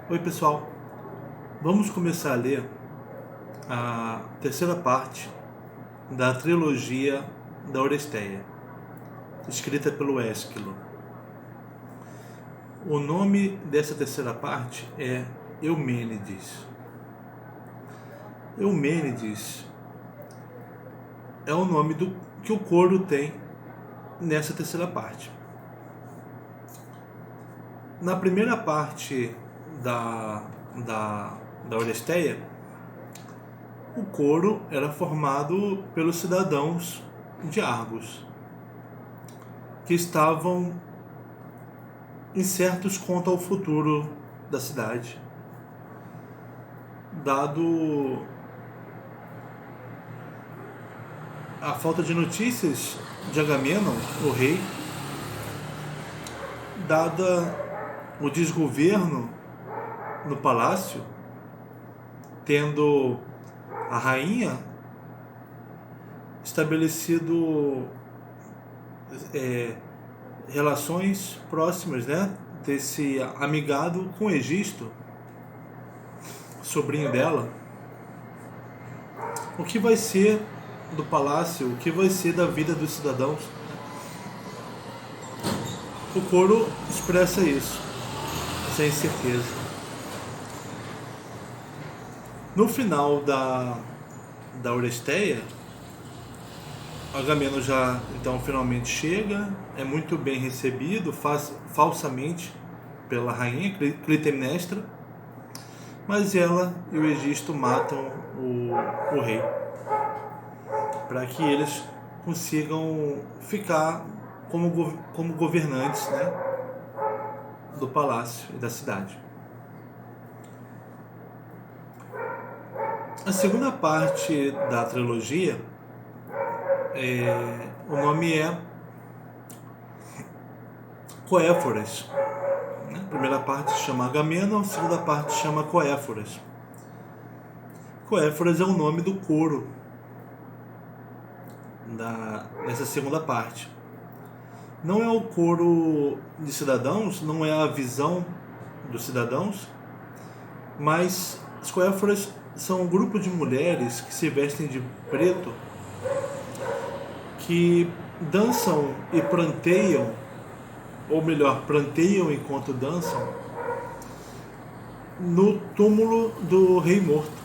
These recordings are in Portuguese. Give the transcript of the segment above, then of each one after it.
Oi pessoal, vamos começar a ler a terceira parte da trilogia da Oresteia, escrita pelo Ésquilo. O nome dessa terceira parte é Eumênides. Eumênides é o nome que o coro tem nessa terceira parte. Na primeira parte da Oresteia, o coro era formado pelos cidadãos de Argos, que estavam incertos quanto ao futuro da cidade, dado a falta de notícias de Agamenon, o rei, dada o desgoverno no palácio, tendo a rainha estabelecido relações próximas, ter se amigado com Egisto, sobrinho dela. O que vai ser do palácio? O que vai ser da vida dos cidadãos? O coro expressa isso, essa incerteza. No final da Oresteia, Agamenon já então finalmente chega, é muito bem recebido falsamente pela rainha Clitemnestra, mas ela e o Egisto matam o rei para que eles consigam ficar como governantes, do palácio e da cidade. A segunda parte da trilogia, o nome é Coéforas. A primeira parte se chama Agamenon, a segunda parte se chama Coéforas. Coéforas é o nome do coro nessa segunda parte. Não é o coro de cidadãos, não é a visão dos cidadãos, mas as Coéforas são um grupo de mulheres que se vestem de preto, que dançam e pranteiam, ou melhor, pranteiam enquanto dançam, no túmulo do rei morto.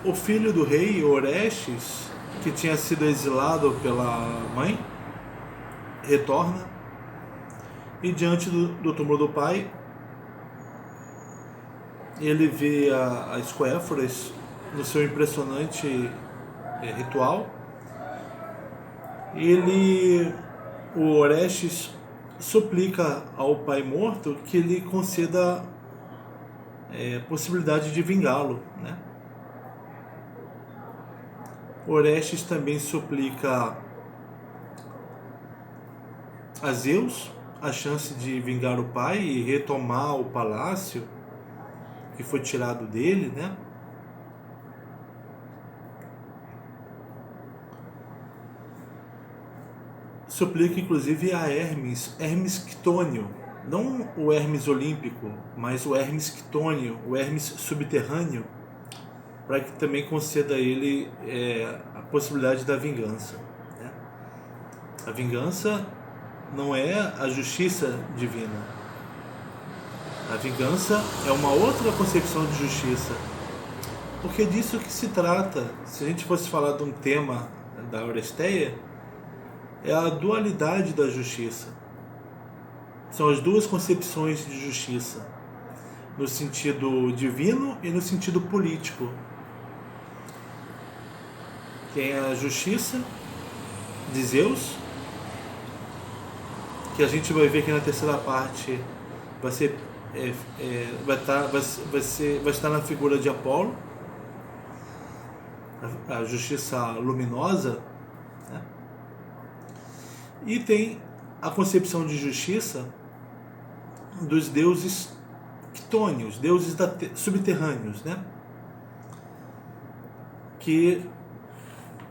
O filho do rei, Orestes, que tinha sido exilado pela mãe, retorna e diante do túmulo do pai, ele vê as Coéforas no seu impressionante ritual. O Orestes suplica ao pai morto que ele conceda possibilidade de vingá-lo, Orestes também suplica a Zeus a chance de vingar o pai e retomar o palácio que foi tirado dele, Suplica inclusive a Hermes Quitônio, não o Hermes olímpico, mas o Hermes Quitônio, o Hermes subterrâneo, para que também conceda a ele a possibilidade da vingança. A vingança não é a justiça divina. A vingança é uma outra concepção de justiça. Porque é disso que se trata. Se a gente fosse falar de um tema da Oresteia, é a dualidade da justiça. São as duas concepções de justiça, no sentido divino e no sentido político. Tem a justiça de Zeus, que a gente vai ver aqui na terceira parte, vai estar na figura de Apolo, a justiça luminosa, E tem a concepção de justiça dos deuses quitônios, deuses subterrâneos, que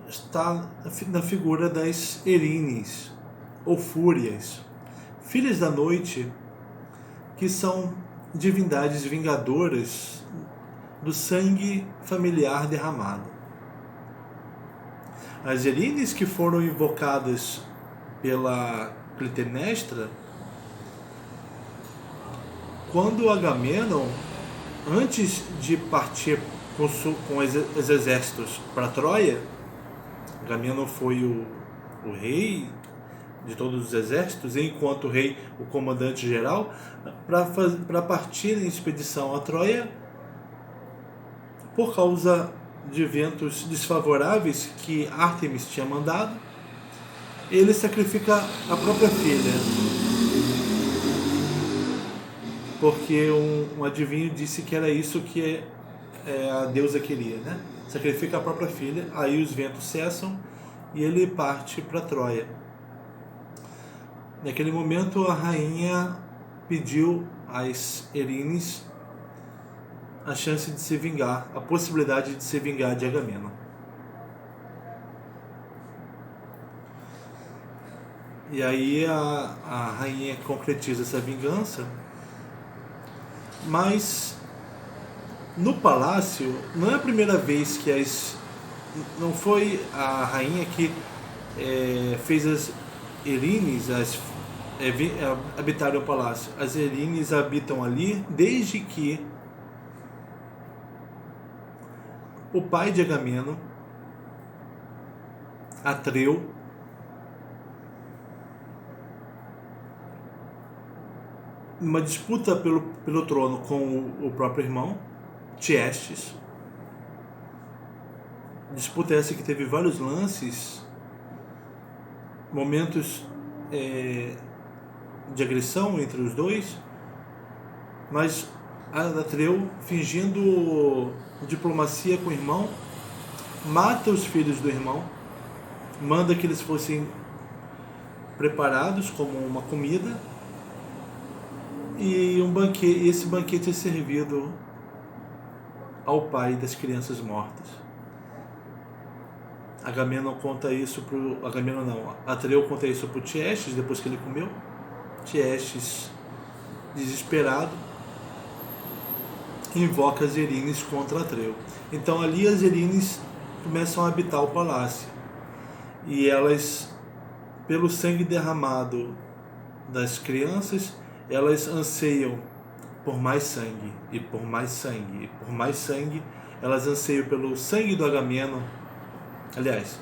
está na figura das Erines, ou Fúrias, filhas da noite, que são divindades vingadoras do sangue familiar derramado. As Erines, que foram invocadas pela Clitemnestra, quando Agamenon, antes de partir com os exércitos para Troia, Agamenon foi o rei de todos os exércitos, enquanto o rei, o comandante geral, para partir em expedição a Troia, por causa de ventos desfavoráveis que Ártemis tinha mandado, ele sacrifica a própria filha, porque um adivinho disse que era isso que a deusa queria, né? Sacrifica a própria filha, aí os ventos cessam e ele parte para Troia. Naquele momento a rainha pediu às Erines a chance de se vingar, a possibilidade de se vingar de Agamenon. E aí a rainha concretiza essa vingança, mas no palácio não é a primeira vez que não foi a rainha que fez as Erines habitarem o palácio. As Erines habitam ali desde que o pai de Agamenon, Atreu, uma disputa pelo trono com o próprio irmão, Tiestes. Disputa essa que teve vários lances, momentos de agressão entre os dois, mas Atreu, fingindo diplomacia com o irmão, mata os filhos do irmão, manda que eles fossem preparados como uma comida, e esse banquete é servido ao pai das crianças mortas. Agamenon conta isso Atreu conta isso para o Tiestes depois que ele comeu. Tiestes, desesperado, invoca as Erines contra Atreu. Então ali as Erines começam a habitar o palácio, e elas, pelo sangue derramado das crianças, elas anseiam por mais sangue, e por mais sangue, e por mais sangue. Elas anseiam pelo sangue do Agamenon, aliás,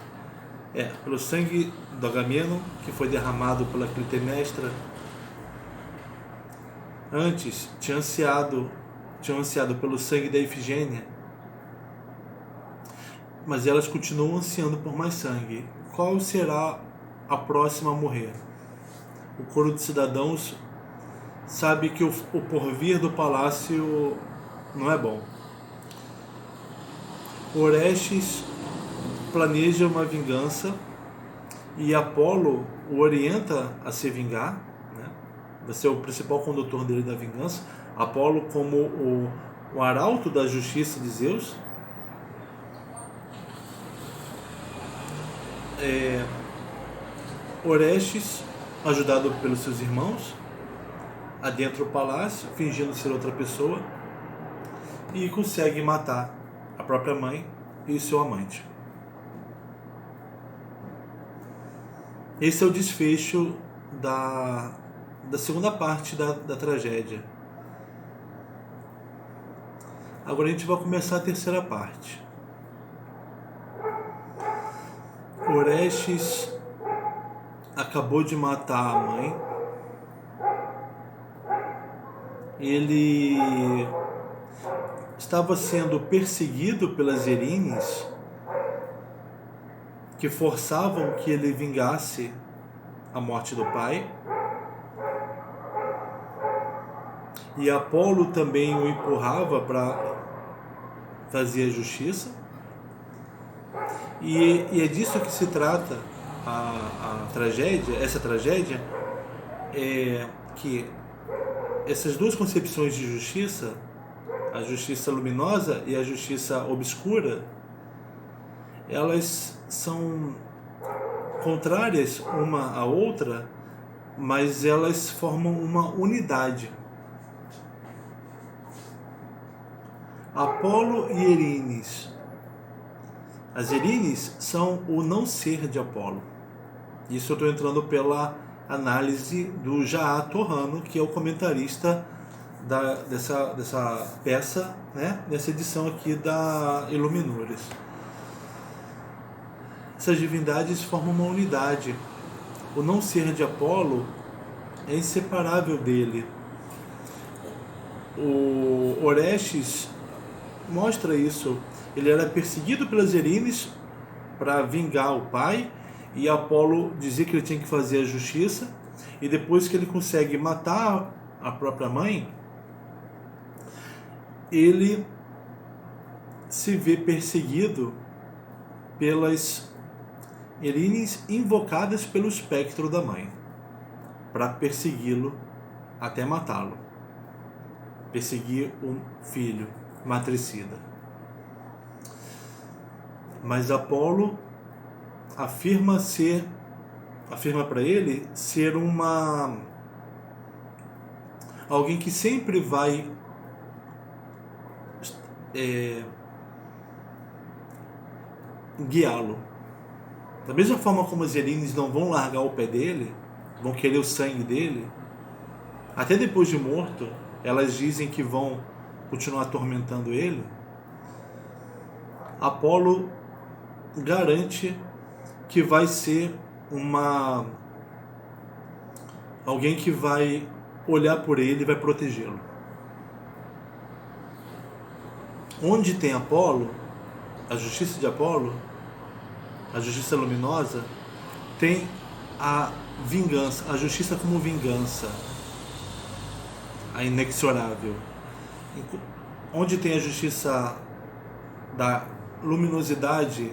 pelo sangue do Agamenon, que foi derramado pela Clitemnestra. Antes tinham ansiado pelo sangue da Ifigênia, mas elas continuam ansiando por mais sangue. Qual será a próxima a morrer? O coro de cidadãos sabe que o porvir do palácio não é bom. Orestes planeja uma vingança e Apolo o orienta a se vingar, né? Vai ser o principal condutor dele da vingança. Apolo, como o arauto da justiça de Zeus, Orestes, ajudado pelos seus irmãos, adentra o palácio, fingindo ser outra pessoa, e consegue matar a própria mãe e seu amante. Esse é o desfecho da segunda parte da tragédia. Agora a gente vai começar a terceira parte. Orestes acabou de matar a mãe. Ele estava sendo perseguido pelas Erines, que forçavam que ele vingasse a morte do pai. E Apolo também o empurrava para fazer a justiça. E é disso que se trata a tragédia. Essa tragédia é que essas duas concepções de justiça, a justiça luminosa e a justiça obscura, elas são contrárias uma à outra, mas elas formam uma unidade. Apolo e Erines. As Erines são o não ser de Apolo. Isso eu estou entrando pela análise do Jaá Torrano, que é o comentarista dessa peça, né? Dessa edição aqui da Iluminures. Essas divindades formam uma unidade. O não ser de Apolo é inseparável dele. O Orestes mostra isso. Ele era perseguido pelas Erines para vingar o pai, e Apolo dizia que ele tinha que fazer a justiça, e depois que ele consegue matar a própria mãe, ele se vê perseguido pelas Erines invocadas pelo espectro da mãe para persegui-lo até matá-lo. Perseguir um filho matricida. Mas Apolo afirma para ele ser alguém que sempre vai guiá-lo. Da mesma forma como as Erines não vão largar o pé dele, vão querer o sangue dele, até depois de morto, elas dizem que vão continuar atormentando ele. Apolo garante que vai ser alguém que vai olhar por ele e vai protegê-lo. Onde tem Apolo, a justiça de Apolo, a justiça luminosa, tem a vingança, a justiça como vingança, a inexorável. Onde tem a justiça da luminosidade,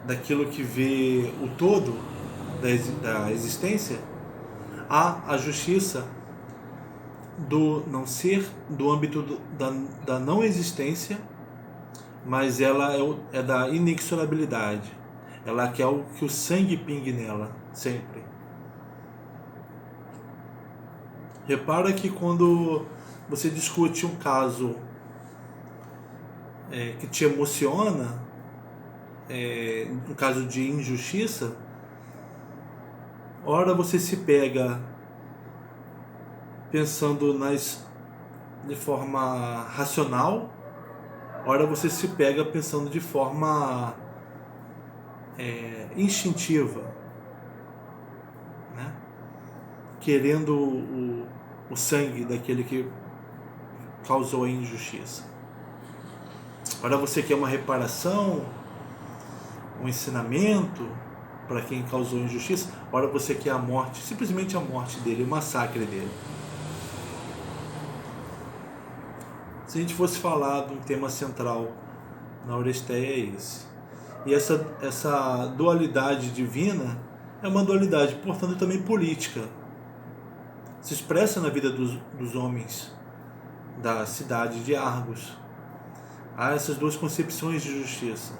daquilo que vê o todo da existência, há a justiça do não ser, do âmbito da não existência, mas ela é da inexorabilidade. Ela quer que o sangue pingue nela, sempre. Repara que quando você discute um caso que te emociona, um caso de injustiça, ora você se pega pensando de forma racional, ora você se pega pensando de forma instintiva, né? Querendo o sangue daquele que causou a injustiça. Ora você quer uma reparação, um ensinamento para quem causou injustiça, ora você quer a morte, simplesmente a morte dele, o massacre dele. Se a gente fosse falar de um tema central na Oresteia, é esse. E essa dualidade divina é uma dualidade, portanto, também política. Se expressa na vida dos homens da cidade de Argos. Há essas duas concepções de justiça.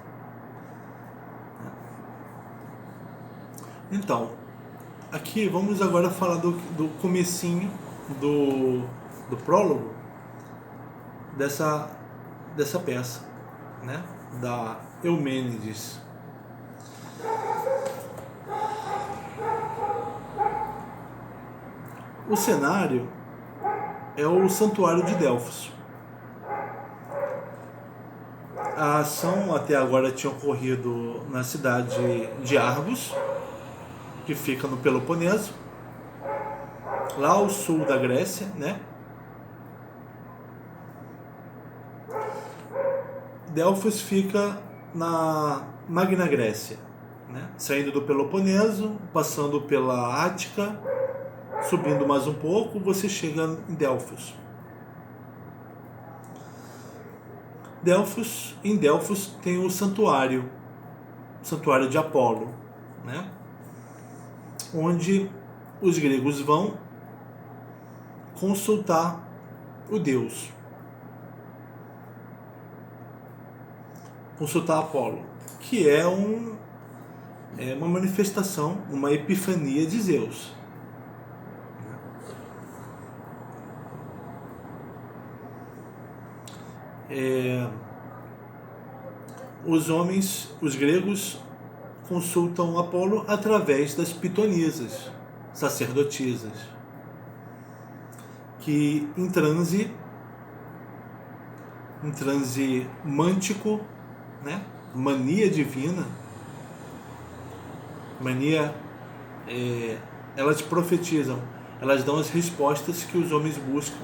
Então, aqui vamos agora falar do comecinho do prólogo dessa peça, né? Da Eumênides. O cenário é o santuário de Delfos. A ação até agora tinha ocorrido na cidade de Argos, que fica no Peloponeso, lá ao sul da Grécia, né? Delfos fica na Magna Grécia, né? Saindo do Peloponeso, passando pela Ática, subindo mais um pouco, você chega em Delfos. Em Delfos tem o santuário de Apolo, né? Onde os gregos vão consultar o deus, consultar Apolo, que é uma manifestação, uma epifania de Zeus. os gregos consultam Apolo através das pitonisas, sacerdotisas, que em transe mântico, né? Mania divina, elas profetizam, elas dão as respostas que os homens buscam.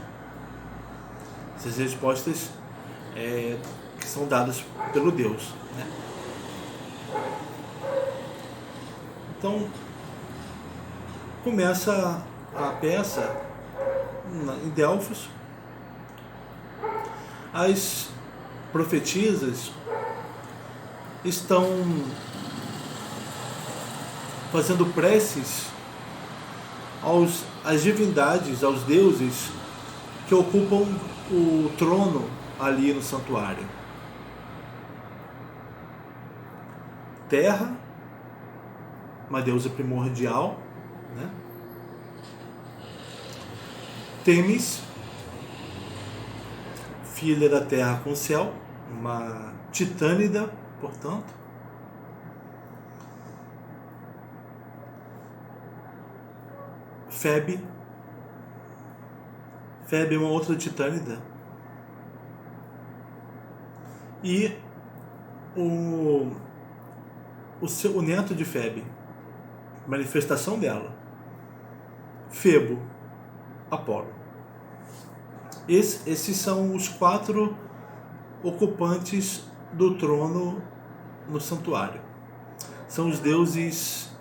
Essas respostas que são dadas pelo Deus, né? Então, começa a peça em Delfos. As profetisas estão fazendo preces às divindades, aos deuses que ocupam o trono ali no santuário. Terra, uma deusa primordial, né? Temis, filha da terra com o céu, uma titânida, portanto. Febe é uma outra titânida. E o neto de Febe, manifestação dela, Febo, Apolo. Esses são os 4 ocupantes do trono no santuário. São os deuses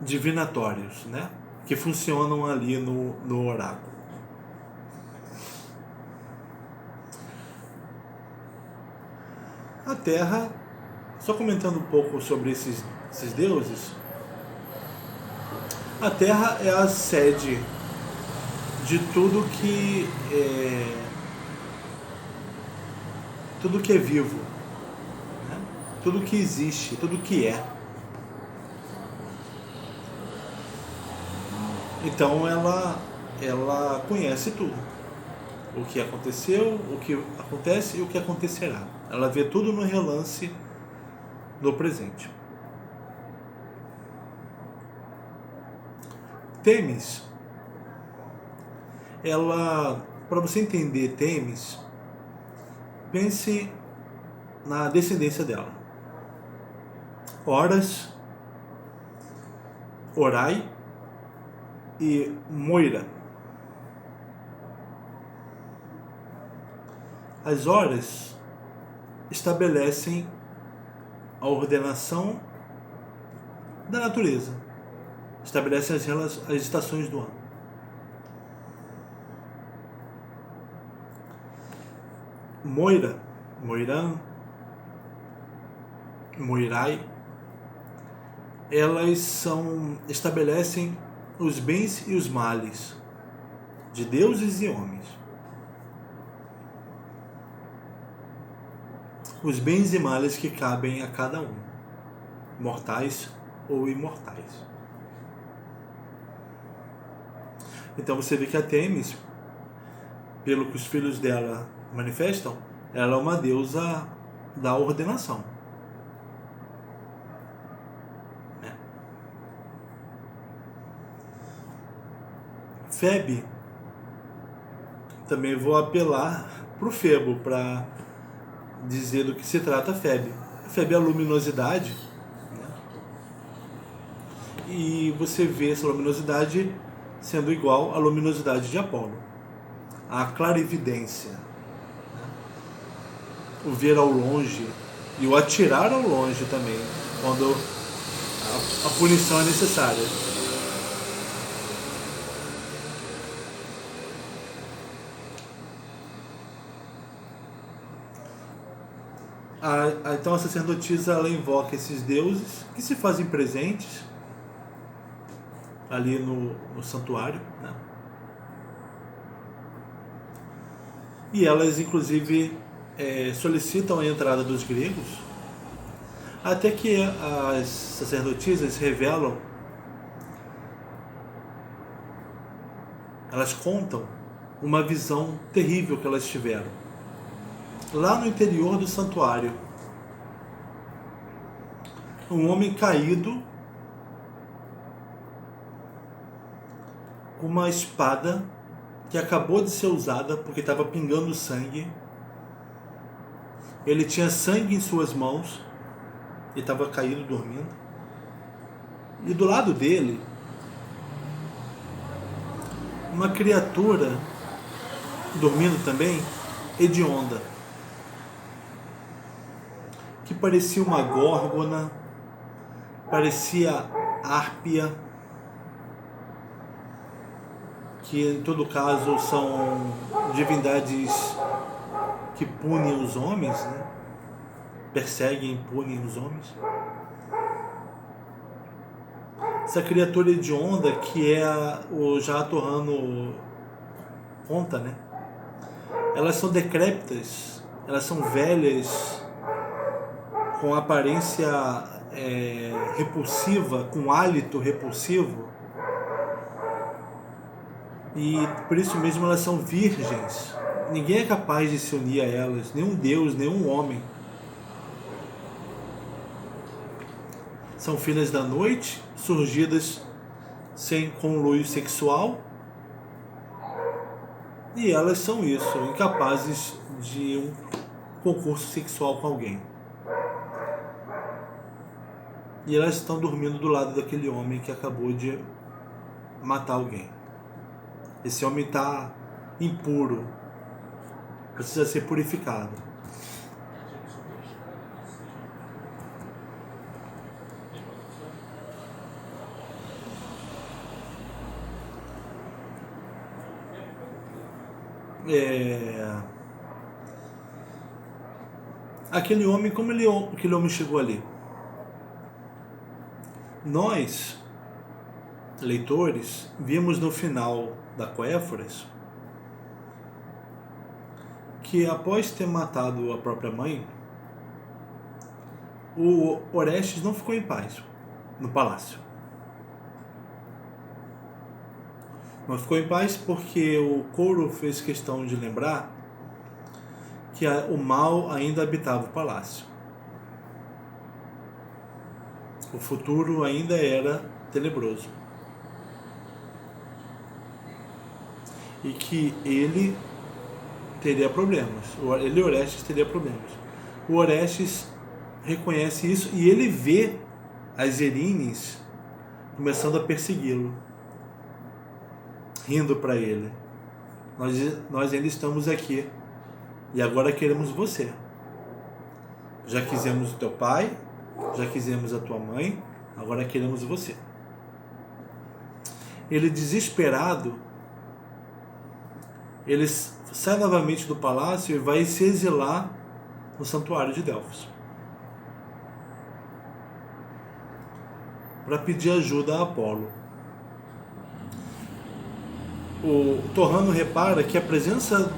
divinatórios, né? Que funcionam ali no oráculo. A Terra, só comentando um pouco sobre esses deuses, a Terra é a sede de tudo que é vivo, né? Tudo que existe, tudo que é. Então ela conhece tudo. O que aconteceu, o que acontece e o que acontecerá. Ela vê tudo no relance do presente. Temis, para você entender Temis, pense na descendência dela. Horas, Orai e Moira. As horas estabelecem a ordenação da natureza, estabelecem as estações do ano. Moira, Moirã, Moirai, elas estabelecem os bens e os males de deuses e homens. Os bens e males que cabem a cada um, mortais ou imortais. Então você vê que a Temis, pelo que os filhos dela manifestam, ela é uma deusa da ordenação. Febe, também vou apelar para o Febo para dizer do que se trata Febe. Febe é a luminosidade, né? E você vê essa luminosidade sendo igual à luminosidade de Apolo, a clarividência, né? O ver ao longe e o atirar ao longe também, quando a punição é necessária. Então a sacerdotisa, ela invoca esses deuses que se fazem presentes ali no santuário, né? E elas inclusive solicitam a entrada dos gregos, até que as sacerdotisas revelam, elas contam uma visão terrível que elas tiveram. Lá no interior do santuário, um homem caído com uma espada que acabou de ser usada porque estava pingando sangue. Ele tinha sangue em suas mãos e estava caído, dormindo. E do lado dele, uma criatura dormindo também, hedionda, que parecia uma górgona, parecia árpia, que em todo caso são divindades que punem os homens, né? Perseguem e punem os homens. Essa criatura hedionda, que é o Jato Rano conta, né? Elas são decrépitas, elas são velhas, com aparência repulsiva, com hálito repulsivo, e por isso mesmo elas são virgens. Ninguém é capaz de se unir a elas, nenhum deus, nenhum homem. São filhas da noite, surgidas sem conluio sexual, e elas são isso, incapazes de um concurso sexual com alguém. E elas estão dormindo do lado daquele homem que acabou de matar alguém. Esse homem está impuro, precisa ser purificado. Aquele homem, como aquele homem chegou ali? Nós, leitores, vimos no final da Coéforas que após ter matado a própria mãe, o Orestes não ficou em paz no palácio. Não ficou em paz porque o coro fez questão de lembrar que o mal ainda habitava o palácio. O futuro ainda era tenebroso. E que ele teria problemas. Ele, Orestes, teria problemas. O Orestes reconhece isso e ele vê as Erines começando a persegui-lo, rindo para ele. Nós ainda estamos aqui e agora queremos você. Já quisemos o teu pai, já quisemos a tua mãe, agora queremos você. Ele, desesperado, ele sai novamente do palácio e vai se exilar no santuário de Delfos para pedir ajuda a Apolo. O Torrano repara que a presença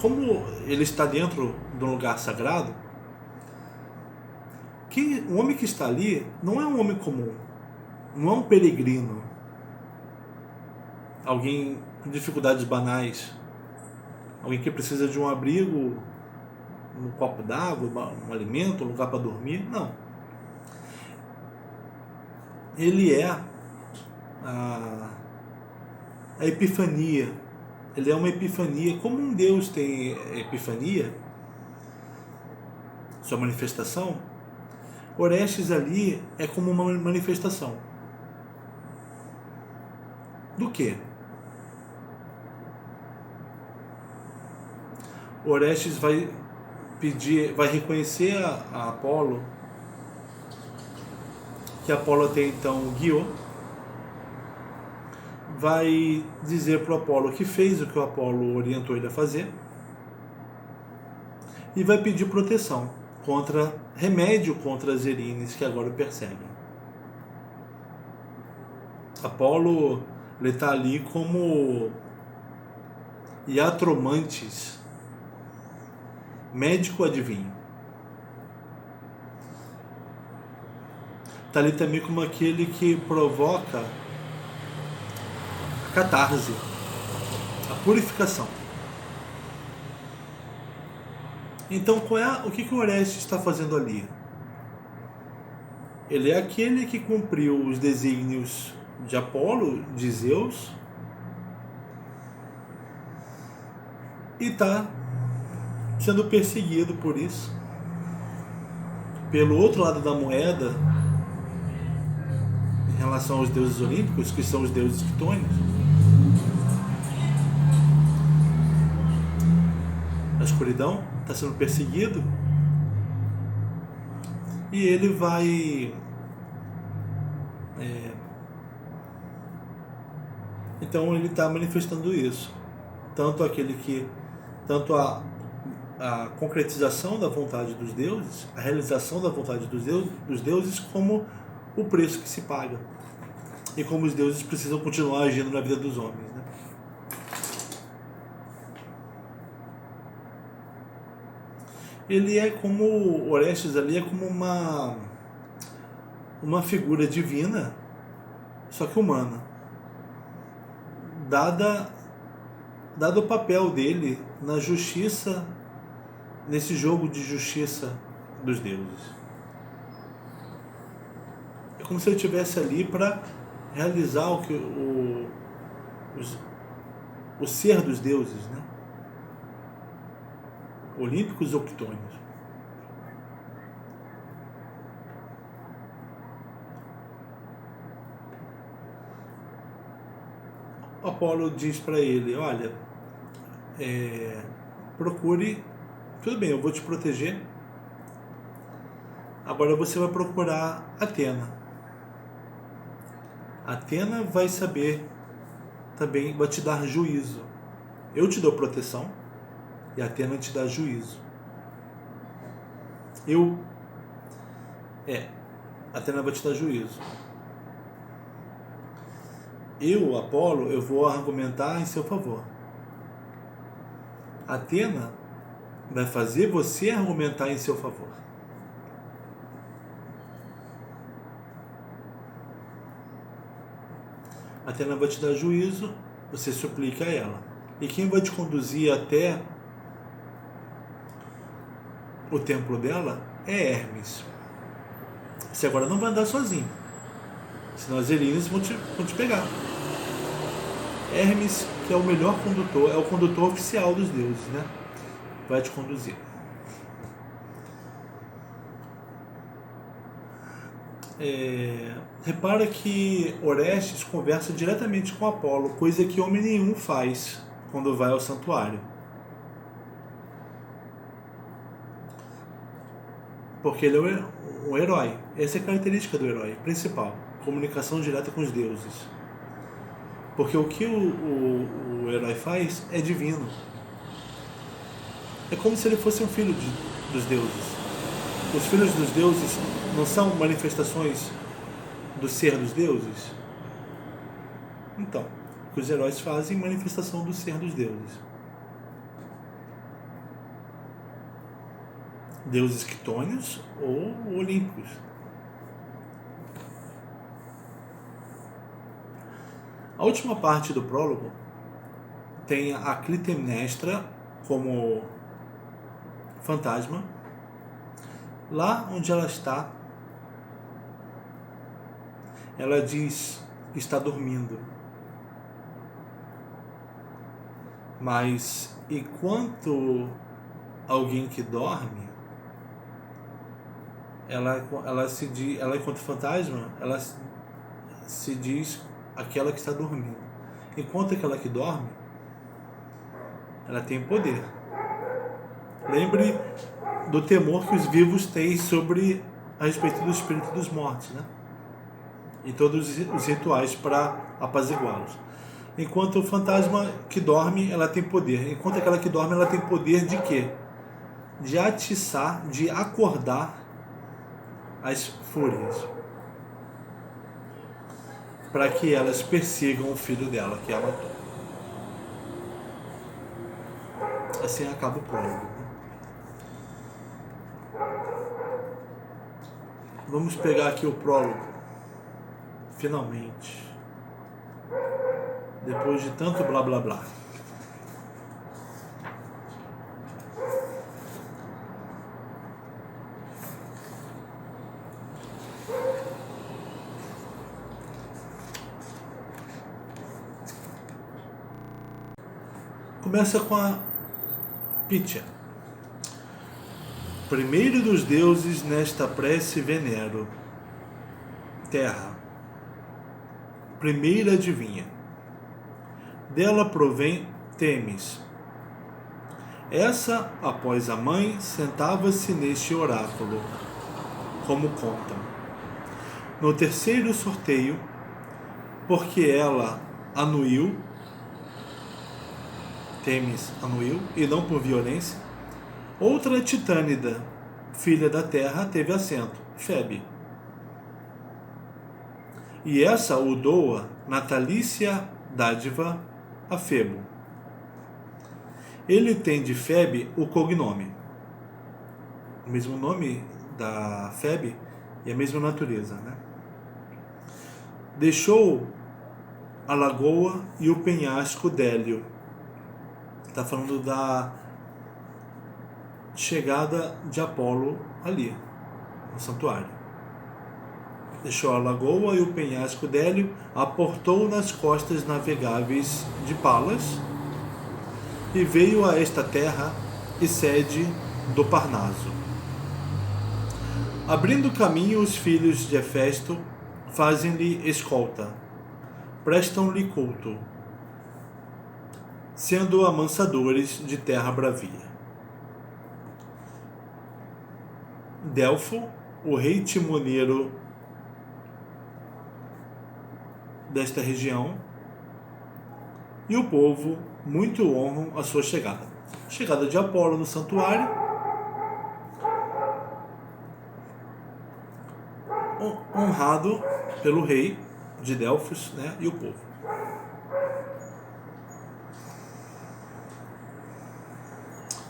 como ele está dentro de um lugar sagrado, que o homem que está ali não é um homem comum, não é um peregrino, alguém com dificuldades banais, alguém que precisa de um abrigo, um copo d'água, um alimento, um lugar para dormir. Não. Ele é a epifania. Ele é uma epifania. Como um Deus tem epifania, sua manifestação, Orestes ali é como uma manifestação. Do quê? Orestes vai reconhecer a Apolo, que Apolo até então guiou, vai dizer para o Apolo que fez o que o Apolo orientou ele a fazer e vai pedir proteção, remédio contra as Erines que agora o perseguem. Apolo está ali como iatromantes, médico adivinho. Está ali também como aquele que provoca a catarse, a purificação. Então, o que o Orestes está fazendo ali? Ele é aquele que cumpriu os desígnios de Apolo, de Zeus, e está sendo perseguido por isso. Pelo outro lado da moeda, em relação aos deuses olímpicos, que são os deuses quitônios, a escuridão está sendo perseguido, e ele vai então ele está manifestando isso, tanto a concretização da vontade dos deuses, a realização da vontade dos deuses, como o preço que se paga e como os deuses precisam continuar agindo na vida dos homens, né? Ele é como Orestes ali, é como uma figura divina, só que humana, dado o papel dele na justiça, nesse jogo de justiça dos deuses. É como se ele estivesse ali para realizar o ser dos deuses, né? Olímpicos ou quitônios. Apolo diz para ele: olha, procure, tudo bem, eu vou te proteger, agora você vai procurar Atena. Atena vai saber também, vai te dar juízo. Eu te dou proteção e Atena te dá juízo. Atena vai te dar juízo. Apolo, eu vou argumentar em seu favor. Atena vai fazer você argumentar em seu favor. Atena vai te dar juízo, você suplica a ela. E quem vai te conduzir até o templo dela é Hermes. Você agora não vai andar sozinho, senão as Helíneas vão te pegar. Hermes, que é o melhor condutor, é o condutor oficial dos deuses, né? Vai te conduzir. Repara que Orestes conversa diretamente com Apolo, coisa que homem nenhum faz quando vai ao santuário. Porque ele é um herói. Essa é a característica do herói principal: comunicação direta com os deuses. Porque o que o herói faz é divino. É como se ele fosse um filho dos deuses. Os filhos dos deuses não são manifestações do ser dos deuses? Então, o que os heróis fazem é manifestação do ser dos deuses. Deuses quitônios ou olímpicos. A última parte do prólogo tem a Clitemnestra como fantasma. Lá onde ela está, ela diz que está dormindo. Mas enquanto alguém que dorme, ela enquanto fantasma, ela se diz aquela que está dormindo. Enquanto aquela que dorme, ela tem poder. Lembre do temor que os vivos têm a respeito do espírito dos mortos, né? E todos os rituais para apaziguá-los. Enquanto o fantasma que dorme, ela tem poder. Enquanto aquela que dorme, ela tem poder de quê? De atiçar, de acordar as fúrias, para que elas persigam o filho dela, que ela matou. Assim acaba o prólogo. Vamos pegar aqui o prólogo. Finalmente. Depois de tanto blá blá blá. Começa com a Pitya. Primeiro dos deuses nesta prece venero. Terra. Primeira adivinha. Dela provém Temis. Essa, após a mãe, sentava-se neste oráculo, como contam. No terceiro sorteio, porque ela anuiu, Temis anuiu, e não por violência, outra titânida, filha da terra, teve assento, Febe. E essa o doa natalícia dádiva a Febo. Ele tem de Febe o cognome, o mesmo nome da Febe e a mesma natureza, né? Deixou a lagoa e o penhasco Délio. Está falando da chegada de Apolo ali, no santuário. Deixou a lagoa e o penhasco Délio, aportou nas costas navegáveis de Palas e veio a esta terra e sede do Parnaso. Abrindo caminho, os filhos de Hefesto fazem-lhe escolta, prestam-lhe culto, sendo amansadores de terra bravia. Delfo, o rei timoneiro desta região, e o povo muito honram a sua chegada. Chegada de Apolo no santuário, honrado pelo rei de Delfos, né, e o povo.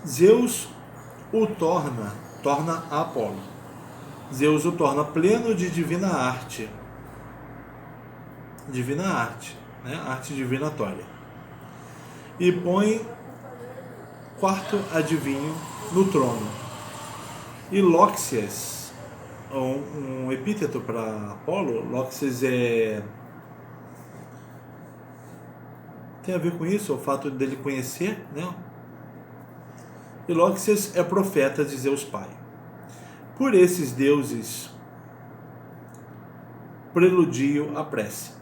Zeus o torna a Apolo. Zeus o torna pleno de divina arte, né, arte divinatória, e põe quarto adivinho no trono. E Lóxias, um epíteto para Apolo, Lóxias tem a ver com isso, o fato dele conhecer, né? E Lóxias é profeta de Zeus Pai. Por esses deuses preludio a prece.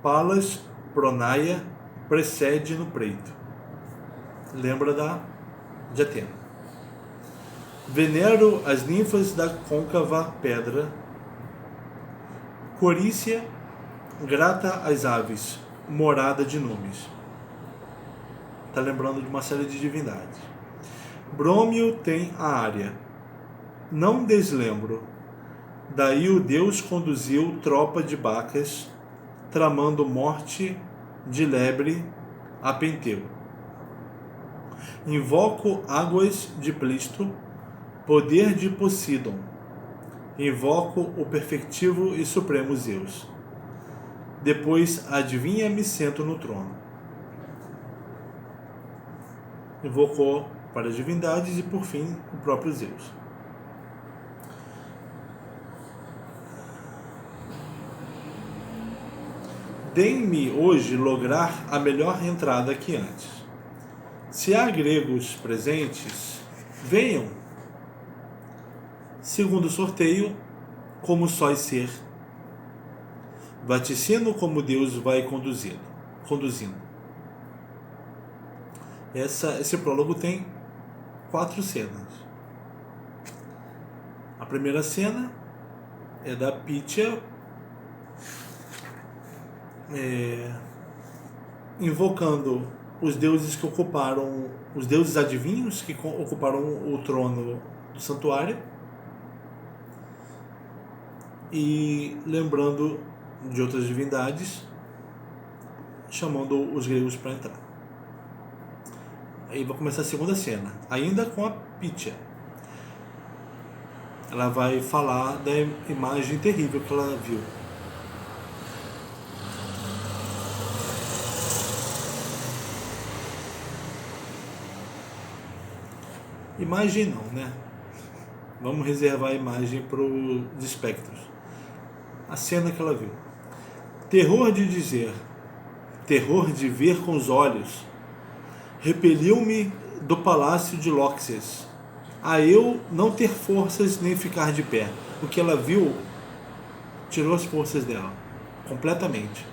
Palas, Pronaia, precede no preito. Lembra de Atena. Venero as ninfas da côncava pedra. Corícia, grata às aves, morada de Numes. Está lembrando de uma série de divindades. Brômio tem a área. Não deslembro. Daí o deus conduziu tropa de Bacas, tramando morte de lebre a Penteu. Invoco águas de Plisto, poder de Poseidon. Invoco o perfectivo e supremo Zeus. Depois, adivinha, me sento no trono. Invocou para as divindades e, por fim, o próprio Zeus. Deem-me hoje lograr a melhor entrada que antes. Se há gregos presentes, venham. Segundo sorteio, como sóis ser. Vaticino como Deus vai conduzindo. Esse prólogo tem 4 cenas. A primeira cena é da Pitya invocando os deuses que ocuparam, os deuses adivinhos que ocuparam o trono do santuário, e lembrando de outras divindades, chamando os gregos para entrar. Aí vai começar a segunda cena, ainda com a Pitya. Ela vai falar da imagem terrível que ela viu. Imagem não, né? Vamos reservar a imagem para os espectros. A cena que ela viu. Terror de dizer, terror de ver com os olhos, repeliu-me do palácio de Lóxias, a eu não ter forças nem ficar de pé. O que ela viu tirou as forças dela, completamente.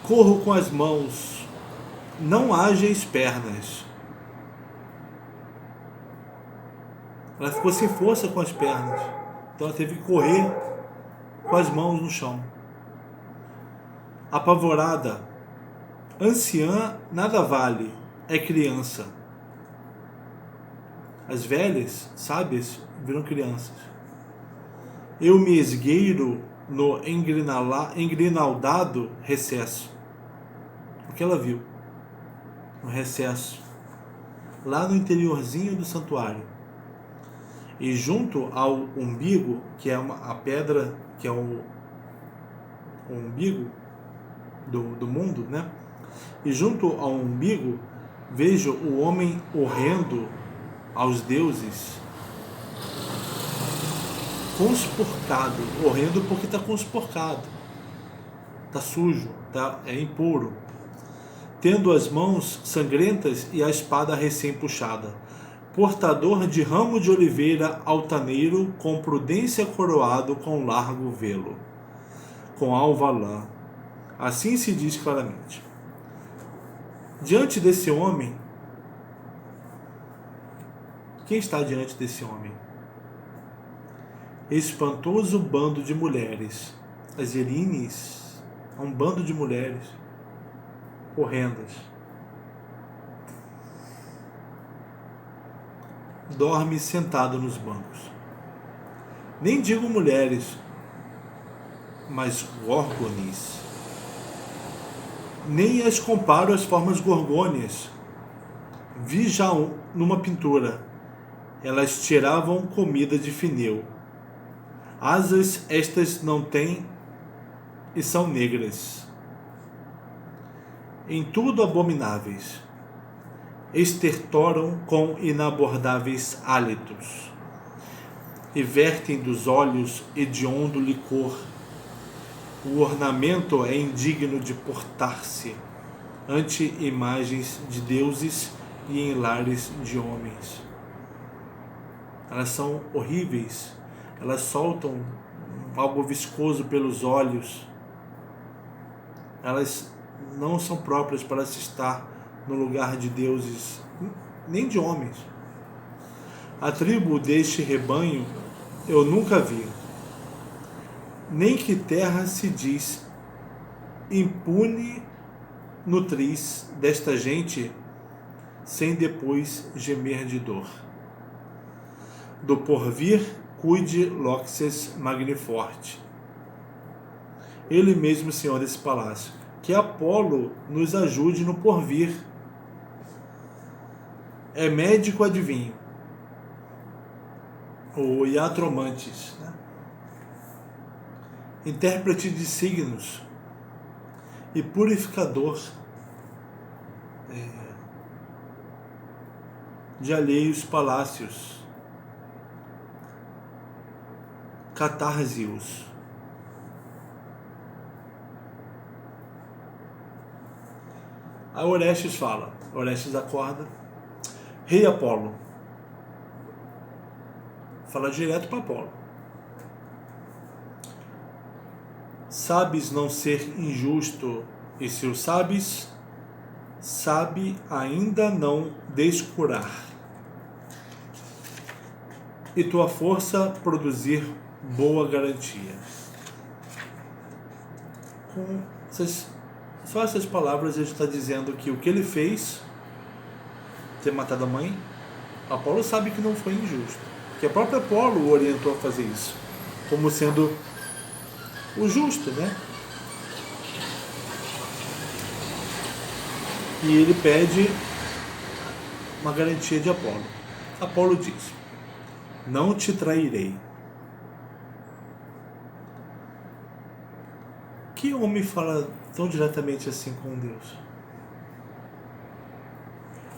Corro com as mãos, não hajas pernas. Ela ficou sem força com as pernas, então ela teve que correr com as mãos no chão. Apavorada, anciã nada vale, é criança. As velhas, sábias, viram crianças. Eu me esgueiro no engrinaldado recesso. O que ela viu? No recesso, lá no interiorzinho do santuário. E junto ao umbigo, que é a pedra, que é o umbigo do mundo, né? E junto ao umbigo, vejo o homem horrendo aos deuses, conspurcado, horrendo porque está conspurcado, está sujo, é impuro, tendo as mãos sangrentas e a espada recém-puxada, portador de ramo de oliveira altaneiro, com prudência coroado com largo velo, com alva lã. Assim se diz claramente. Diante desse homem, quem está diante desse homem? Espantoso bando de mulheres. As Erines, um bando de mulheres horrendas. Dorme sentado nos bancos. Nem digo mulheres, mas górgones. Nem as comparo às formas gorgônias. Vi já numa pintura. Elas tiravam comida de fineu. Asas estas não têm e são negras. Em tudo abomináveis. Estertoram com inabordáveis hálitos. E vertem dos olhos hediondo licor. O ornamento é indigno de portar-se ante imagens de deuses e em lares de homens. Elas são horríveis, elas soltam algo viscoso pelos olhos, elas não são próprias para se estar no lugar de deuses, nem de homens. A tribo deste rebanho eu nunca vi, nem que terra se diz impune nutriz desta gente, sem depois gemer de dor. Do porvir cuide Lóxias magniforte, ele mesmo senhor desse palácio, que Apolo nos ajude no porvir. É médico adivinho, o iatromantes, né? Intérprete de signos e purificador de alheios palácios, Catarsius. A Orestes fala, Orestes acorda, Rei Apolo, fala direto para Apolo. Sabes não ser injusto, e se o sabes, sabe ainda não descurar, e tua força produzir boa garantia. Com só essas palavras ele está dizendo que o que ele fez, ter matado a mãe, Apolo sabe que não foi injusto, que a própria Apolo o orientou a fazer isso, como sendo o justo, né? E ele pede uma garantia de Apolo. Apolo diz: não te trairei. Que homem fala tão diretamente assim com Deus?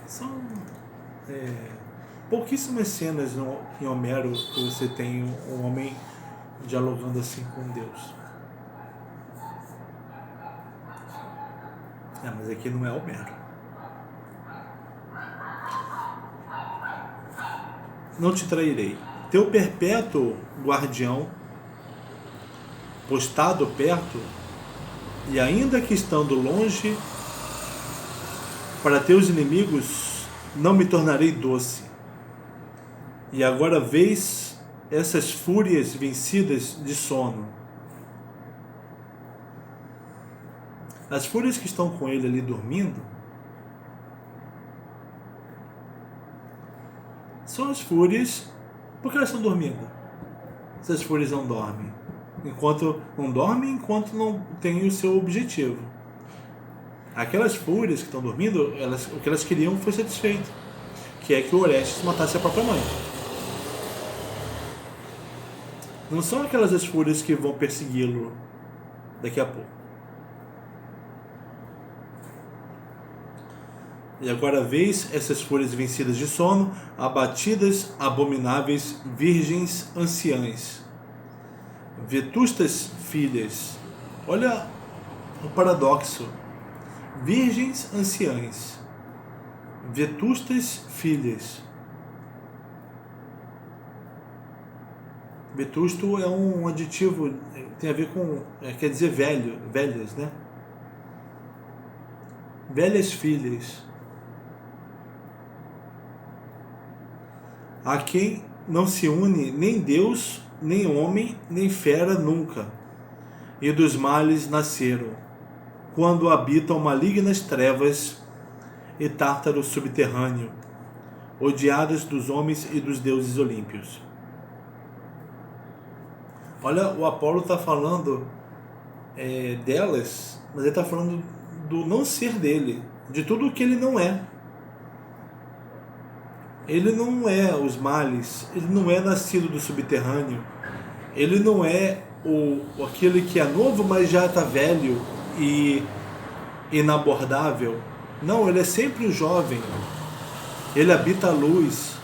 São pouquíssimas cenas em Homero que você tem um homem dialogando assim com Deus. Mas aqui não é Homero. Não te trairei. Teu perpétuo guardião, postado perto, e ainda que estando longe, para teus inimigos não me tornarei doce. E agora vês essas fúrias vencidas de sono. As fúrias que estão com ele ali dormindo são as fúrias. Por que elas estão dormindo? Se as fúrias não dormem. Enquanto não tem o seu objetivo. Aquelas fúrias que estão dormindo, o que elas queriam foi satisfeito. Que é que o Orestes matasse a própria mãe. Não são aquelas as fúrias que vão persegui-lo daqui a pouco. E agora vês essas fúrias vencidas de sono, abatidas, abomináveis, virgens anciãs, vetustas filhas. Olha o paradoxo. Virgens anciãs, vetustas filhas. Vetusto é um adjetivo, tem a ver com, quer dizer velho, velhas, né? Velhas filhas. A quem não se une nem Deus, nem homem, nem fera nunca, e dos males nasceram, quando habitam malignas trevas e tártaro subterrâneo, odiadas dos homens e dos deuses olímpios. Olha, o Apolo está falando delas, mas ele está falando do não ser dele, de tudo o que ele não é. Ele não é os males, ele não é nascido do subterrâneo, ele não é aquele que é novo, mas já está velho e inabordável. Não, ele é sempre o jovem, ele habita a luz.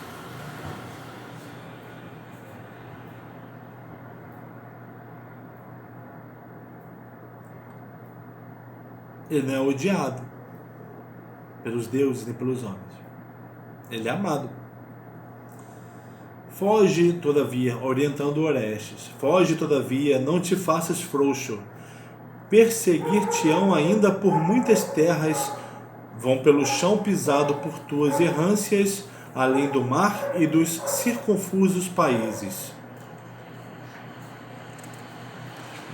Ele não é odiado pelos deuses nem pelos homens. Ele é amado. Foge, todavia, orientando Orestes. Foge, todavia, não te faças frouxo. Perseguir-te-ão ainda por muitas terras, vão pelo chão pisado por tuas errâncias, além do mar e dos circunfusos países.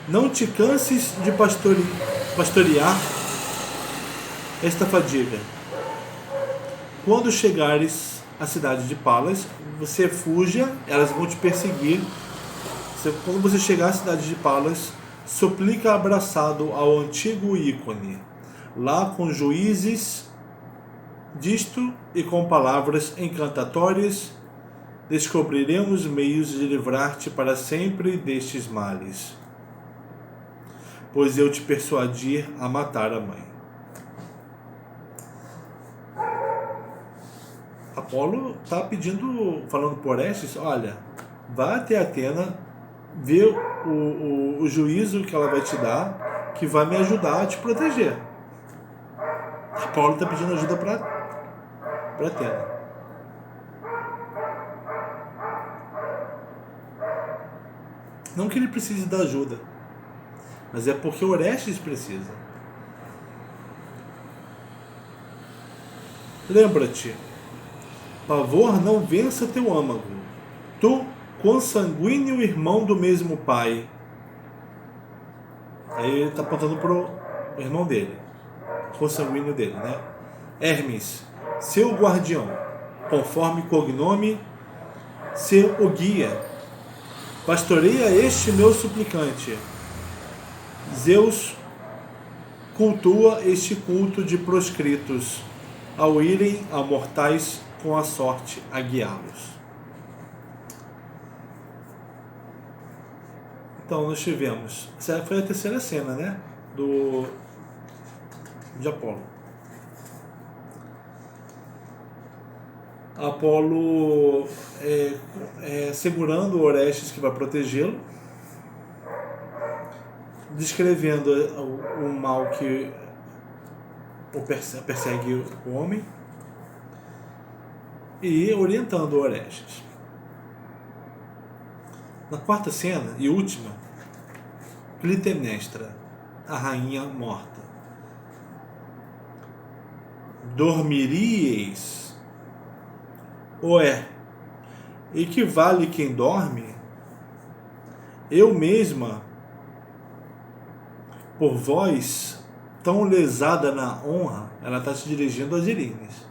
Não te canses de pastorear esta fadiga. Quando chegares à cidade de Palas, você fuja, elas vão te perseguir. Quando você chegar à cidade de Palas, suplica abraçado ao antigo ícone. Lá com juízes disto e com palavras encantatórias, descobriremos meios de livrar-te para sempre destes males. Pois eu te persuadir a matar a mãe. Apolo está falando por Orestes, olha, vá até Atena, vê o juízo que ela vai te dar, que vai me ajudar a te proteger. Apolo está pedindo ajuda para Atena. Não que ele precise da ajuda, mas é porque Orestes precisa. Lembra-te, pavor não vença teu âmago. Tu, consanguíneo irmão do mesmo pai. Aí ele está apontando pro irmão dele, consanguíneo dele, né? Hermes, seu guardião, conforme cognome, ser o guia. Pastoreia este meu suplicante. Zeus cultua este culto de proscritos, ao irem a mortais com a sorte a guiá-los. Então nós tivemos, essa foi a terceira cena, né, de Apolo. Apolo segurando Orestes, que vai protegê-lo, descrevendo o mal que persegue o homem, e orientando Orestes. Na quarta cena e última, Clitemnestra, a rainha morta. Dormiríeis? Equivale quem dorme? Eu mesma, por vós, tão lesada na honra, ela está se dirigindo às Irines.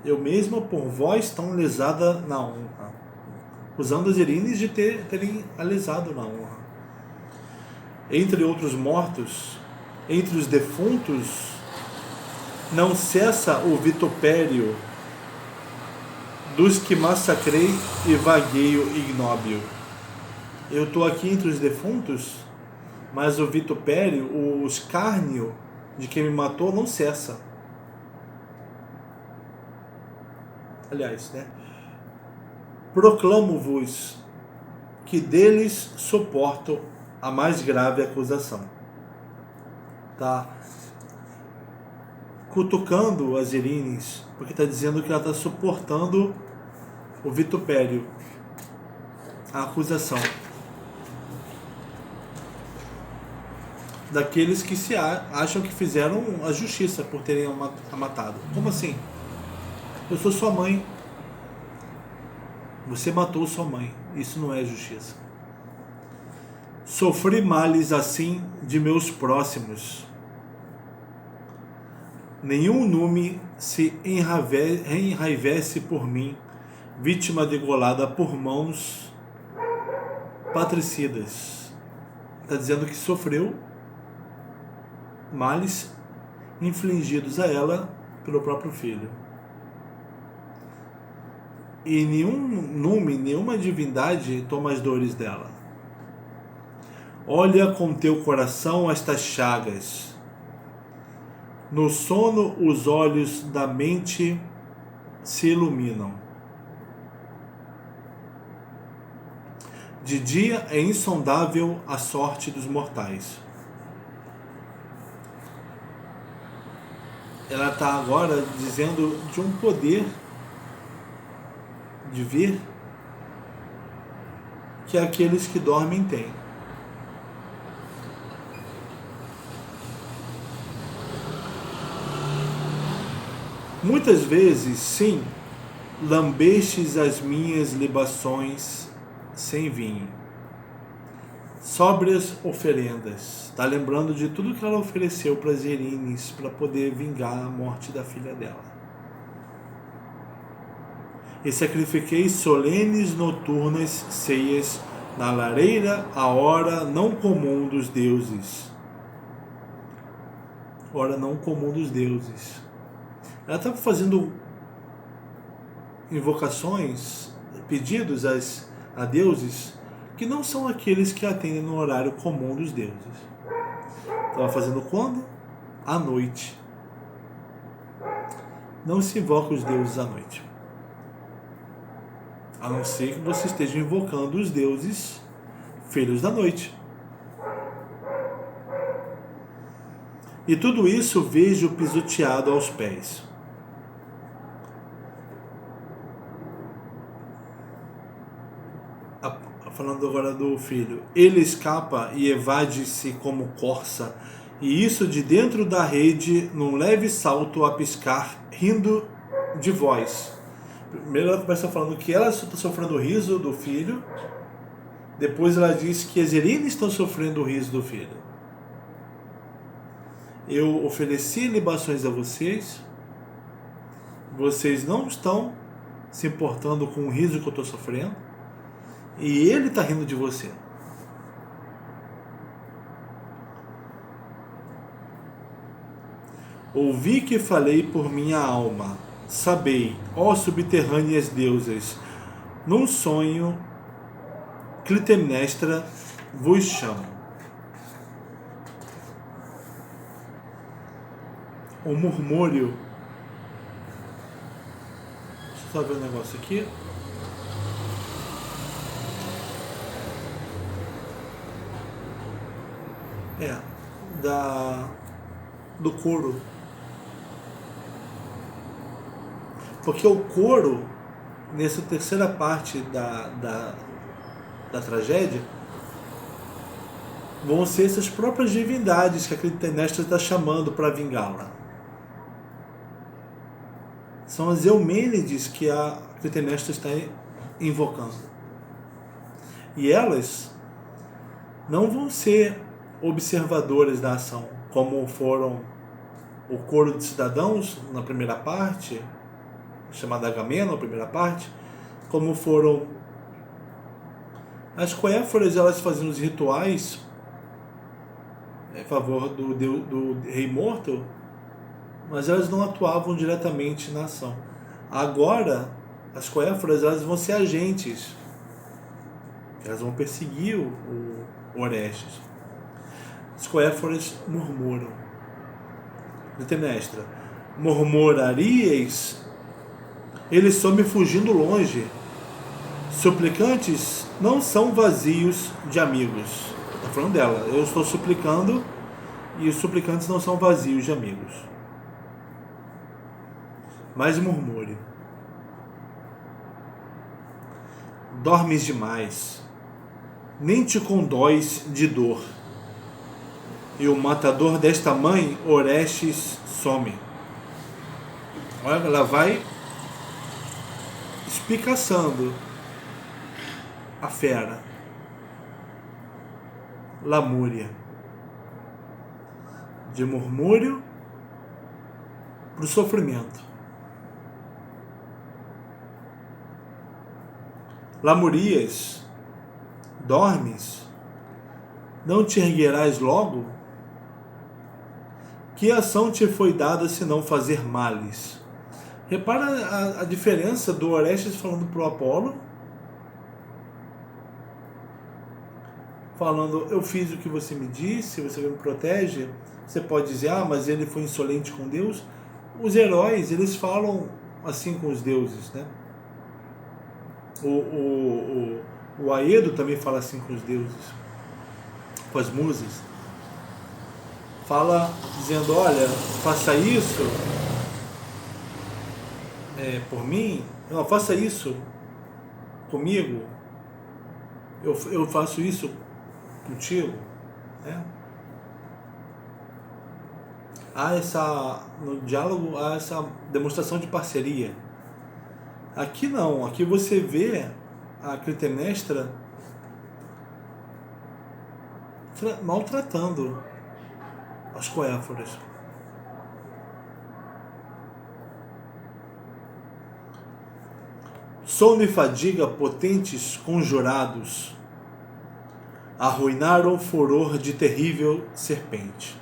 Eu mesma, por vós, tão lesada na honra. Usando as Irines de terem a lesado na honra. Entre outros mortos, entre os defuntos, não cessa o vitupério dos que massacrei e vagueio ignóbil. Eu estou aqui entre os defuntos, mas o vitupério, o escárnio de quem me matou não cessa. Aliás, né? Proclamo-vos que deles suporto a mais grave acusação. Tá cutucando as Irines, porque está dizendo que ela está suportando o vitupério, a acusação daqueles que se acham que fizeram a justiça por terem a matado. Como assim? Eu sou sua mãe. Você matou sua mãe. Isso não é justiça. Sofri males assim de meus próximos. Nenhum nume se enraivece por mim, vítima degolada por mãos patricidas. Está dizendo que sofreu males infligidos a ela pelo próprio filho. E nenhum nume, nenhuma divindade toma as dores dela. Olha com teu coração estas chagas. No sono os olhos da mente se iluminam. De dia é insondável a sorte dos mortais. Ela está agora dizendo de um poder de ver que aqueles que dormem têm. Muitas vezes, sim, lambestes as minhas libações sem vinho. Sóbrias oferendas. Está lembrando de tudo que ela ofereceu para as Irines para poder vingar a morte da filha dela. E sacrifiquei solenes noturnas ceias na lareira a hora não comum dos deuses. Hora não comum dos deuses. Ela estava fazendo invocações, pedidos a deuses que não são aqueles que atendem no horário comum dos deuses. Estava fazendo quando? À noite. Não se invoca os deuses à noite. A não ser que você esteja invocando os deuses filhos da noite. E tudo isso vejo pisoteado aos pés. Falando agora do filho. Ele escapa e evade-se como corça, e isso de dentro da rede, num leve salto a piscar, rindo de voz. Primeiro ela começa falando que ela está sofrendo o riso do filho. Depois ela diz que as Irines estão sofrendo o riso do filho. Eu ofereci libações a vocês. Vocês não estão se importando com o riso que eu estou sofrendo. E ele está rindo de você. Ouvi que falei por minha alma. Sabei, ó subterrâneas deusas, num sonho, Clitemnestra vos chamo. O murmúrio. Deixa eu só ver um negócio aqui. do coro. Porque o coro, nessa terceira parte da tragédia, vão ser essas próprias divindades que a Clitemnestra está chamando para vingá-la. São as Eumênides que a Clitemnestra está invocando. E elas não vão ser observadoras da ação, como foram o coro de cidadãos na primeira parte, chamada Agamenon, a primeira parte, como foram as coéforas, elas faziam os rituais em favor do rei morto, mas elas não atuavam diretamente na ação. Agora, as coéforas, elas vão ser agentes, elas vão perseguir o Orestes. As coéforas murmuram. Clitemnestra: murmuraríeis? Eles estão me fugindo longe. Suplicantes não são vazios de amigos. Está falando dela. Eu estou suplicando e os suplicantes não são vazios de amigos. Mas murmure. Dormes demais. Nem te condóis de dor. E o matador desta mãe, Orestes, some. Olha, ela vai espicaçando a fera. Lamúria. De murmúrio para o sofrimento. Lamurias, dormes? Não te erguerás logo? Que ação te foi dada se não fazer males? Repara a diferença do Orestes falando para o Apolo, falando: eu fiz o que você me disse, você me protege. Você pode dizer: ah, mas ele foi insolente com Deus. Os heróis, eles falam assim com os deuses, né? O Aedo também fala assim com os deuses, com as musas. Fala dizendo: olha, faça isso por mim, não, faça isso comigo, eu faço isso contigo. No diálogo há essa demonstração de parceria. Aqui não, aqui você vê a Clitemnestra maltratando as coéforas. Sono e fadiga potentes conjurados arruinaram o furor de terrível serpente.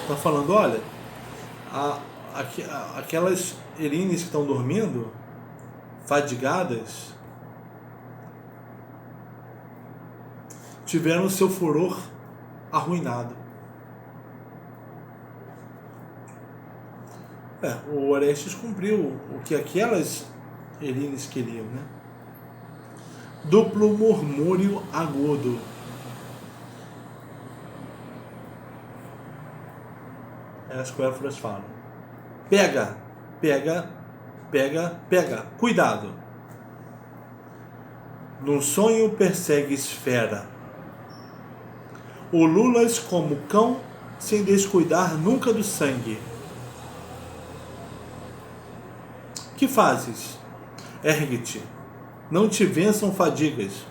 Está falando: olha, aquelas Erines que estão dormindo, fadigadas, tiveram seu furor arruinado. O Orestes cumpriu o que aquelas Erines queriam, né? Duplo murmúrio agudo. As coéforas falam: pega, pega, pega, pega, cuidado. Num sonho persegues fera. Ululas como cão, sem descuidar nunca do sangue. Que fazes? Ergue-te. Não te vençam fadigas,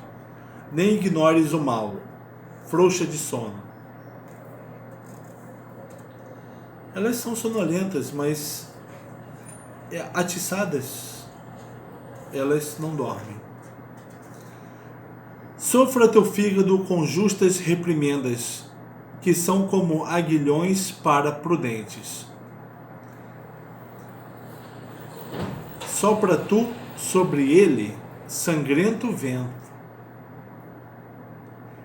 nem ignores o mal, frouxa de sono. Elas são sonolentas, mas atiçadas, elas não dormem. Sofra teu fígado com justas reprimendas, que são como aguilhões para prudentes. Sopra tu sobre ele sangrento vento,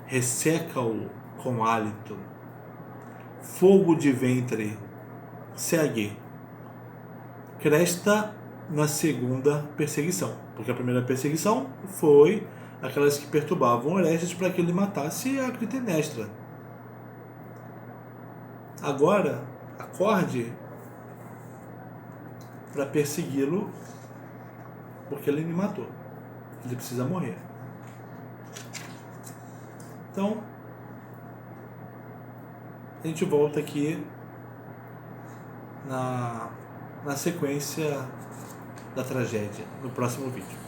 resseca-o com hálito, fogo de ventre, segue, cresta na segunda perseguição, porque a primeira perseguição foi aquelas que perturbavam Orestes para que ele matasse a Clitemnestra. Agora, acorde para persegui-lo, porque ele me matou. Ele precisa morrer. Então, a gente volta aqui na sequência da tragédia, no próximo vídeo.